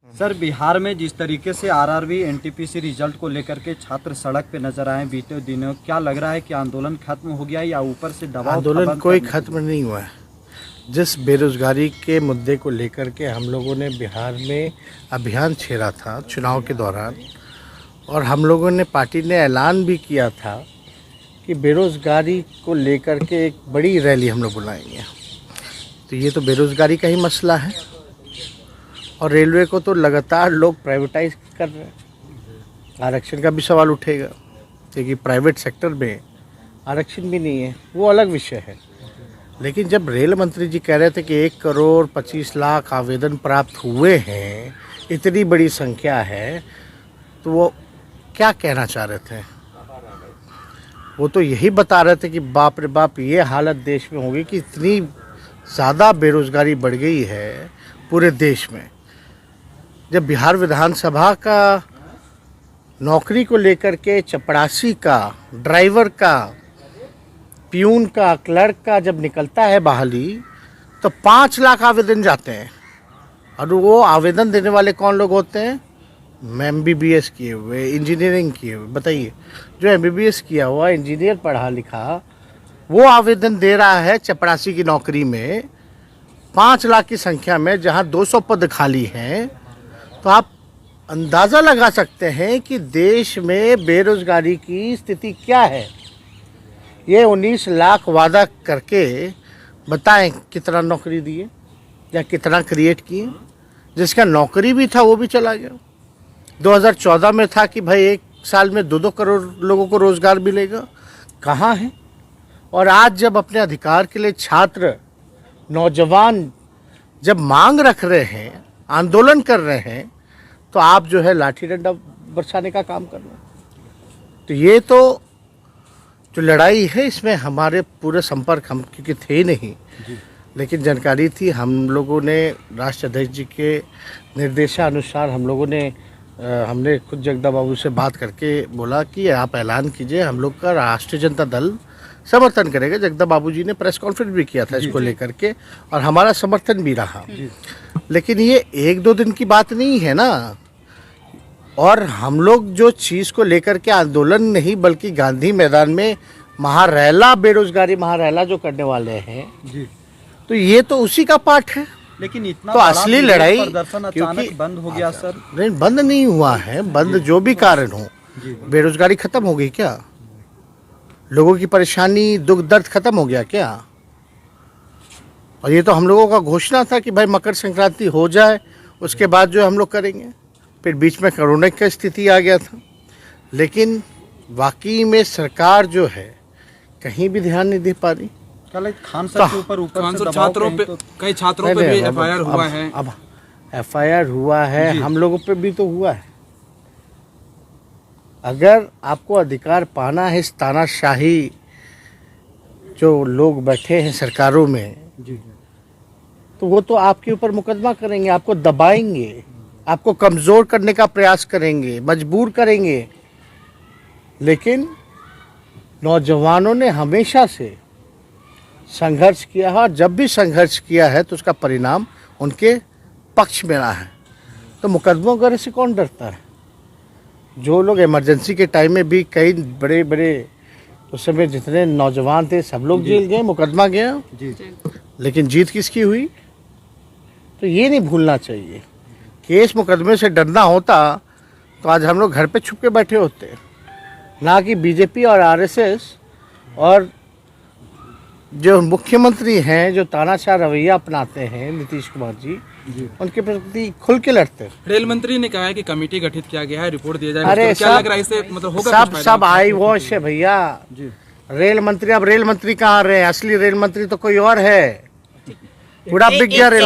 Sir, Bihar में जिस तरीके से आरआरबी एनटीपीसी रिजल्ट को लेकर के छात्र सड़क पे नजर आए बीते दिनों, क्या लग रहा है कि आंदोलन खत्म हो गया या ऊपर से दबाव? आंदोलन कोई खत्म नहीं हुआ है। जिस बेरोजगारी के मुद्दे को लेकर के हम लोगों ने बिहार में अभियान छेड़ा था चुनाव के दौरान, और हम लोगों ने पार्टी ने ऐलान भी किया था कि बेरोजगारी को लेकर के एक बड़ी रैली हम लोग बुलाएंगे। तो ये तो बेरोजगारी का ही मसला है, और रेलवे को तो लगातार लोग प्राइवेटाइज कर रहे हैं। आरक्षण का भी सवाल उठेगा, क्योंकि प्राइवेट सेक्टर में आरक्षण भी नहीं है, वो अलग विषय है। लेकिन जब रेल मंत्री जी कह रहे थे कि 1,25,00,000 आवेदन प्राप्त हुए हैं, इतनी बड़ी संख्या है, तो वो क्या कहना चाह रहे थे? वो तो यही बता रहे थे कि बाप रे बाप, ये हालत देश में होगी कि इतनी ज़्यादा बेरोजगारी बढ़ गई है पूरे देश में। जब बिहार विधानसभा का नौकरी को लेकर के चपरासी का, ड्राइवर का, पियून का, क्लर्क का जब निकलता है बहाली, तो 5 लाख आवेदन जाते हैं। और वो आवेदन देने वाले कौन लोग होते हैं? MBBS किए हुए, इंजीनियरिंग किए हुए। बताइए, जो MBBS किया हुआ, इंजीनियर पढ़ा लिखा, वो आवेदन दे रहा है चपरासी की नौकरी में 5 लाख की संख्या में, जहां 200 पद खाली हैं। तो आप अंदाज़ा लगा सकते हैं कि देश में बेरोजगारी की स्थिति क्या है। ये 19 लाख वादा करके बताएं कितना नौकरी दिए या कितना क्रिएट किए। जिसका नौकरी भी था वो भी चला गया। 2014 में था कि भाई 1 साल में 2-2 करोड़ लोगों को रोज़गार मिलेगा, कहाँ है? और आज जब अपने अधिकार के लिए छात्र, नौजवान जब मांग रख रहे हैं, आंदोलन कर रहे हैं, तो आप जो है लाठी डंडा बरसाने का काम कर रहे हैं। तो ये तो जो लड़ाई है, इसमें हमारे पूरे संपर्क हम क्योंकि थे नहीं, लेकिन जानकारी थी। हम लोगों ने राष्ट्रीय अध्यक्ष जी के निर्देशानुसार हमने खुद जगदा बाबू से बात करके बोला कि आप ऐलान कीजिए, हम लोग का राष्ट्रीय जनता दल समर्थन करेगा। जगदा बाबू जी ने प्रेस कॉन्फ्रेंस भी किया था इसको लेकर के, और हमारा समर्थन भी रहा। लेकिन ये 1-2 दिन की बात नहीं है ना। और हम लोग जो चीज़ को लेकर के आंदोलन नहीं, बल्कि गांधी मैदान में महारैला, बेरोजगारी महारैला जो करने वाले हैं जी, तो ये तो उसी का पार्ट है। लेकिन इतना तो असली लड़ाई प्रदर्शन अचानक बंद हो गया सर। नहीं, बंद नहीं हुआ है। बंद जो भी कारण हो, बेरोजगारी खत्म हो गई क्या? लोगों की परेशानी, दुख दर्द खत्म हो गया क्या? और ये तो हम लोगों का घोषणा था कि भाई मकर संक्रांति हो जाए, उसके बाद जो हम लोग करेंगे। फिर बीच में कोरोना की स्थिति आ गया था। लेकिन वाकई में सरकार जो है कहीं भी ध्यान नहीं दे पा रही। खान सर के ऊपर छात्रों पे, कई छात्रों पे भी FIR हुआ है। अब FIR हुआ है, हम लोगों पे भी तो हुआ है। अगर आपको अधिकार पाना है, इस तानाशाही जो लोग बैठे हैं सरकारों में, तो वो तो आपके ऊपर मुकदमा करेंगे, आपको दबाएंगे, आपको कमज़ोर करने का प्रयास करेंगे, मजबूर करेंगे। लेकिन नौजवानों ने हमेशा से संघर्ष किया है, और जब भी संघर्ष किया है तो उसका परिणाम उनके पक्ष में रहा है। तो मुकदमों वगैरह से कौन डरता है? जो लोग इमरजेंसी के टाइम में भी कई बड़े बड़े उस समय जितने नौजवान थे, सब लोग जेल गए, मुकदमा गया जी। लेकिन जीत किसकी हुई? तो ये नहीं भूलना चाहिए। केस मुकदमे से डरना होता तो आज हम लोग घर पे छुप के बैठे होते, ना कि बीजेपी और RSS और जो मुख्यमंत्री हैं, जो तानाशाह रवैया अपनाते हैं नीतीश कुमार जी, उनके प्रति खुल के लड़ते। रेल मंत्री ने कहा है कि कमेटी गठित किया गया है, रिपोर्ट दिया जाएगा। अरे तो क्या लग रहा है इससे मतलब होगा? सब आई वॉश है भैया। रेल मंत्री, अब रेल मंत्री कहाँ रहे? असली रेल मंत्री तो कोई और है। पूरा बिक गया रेल।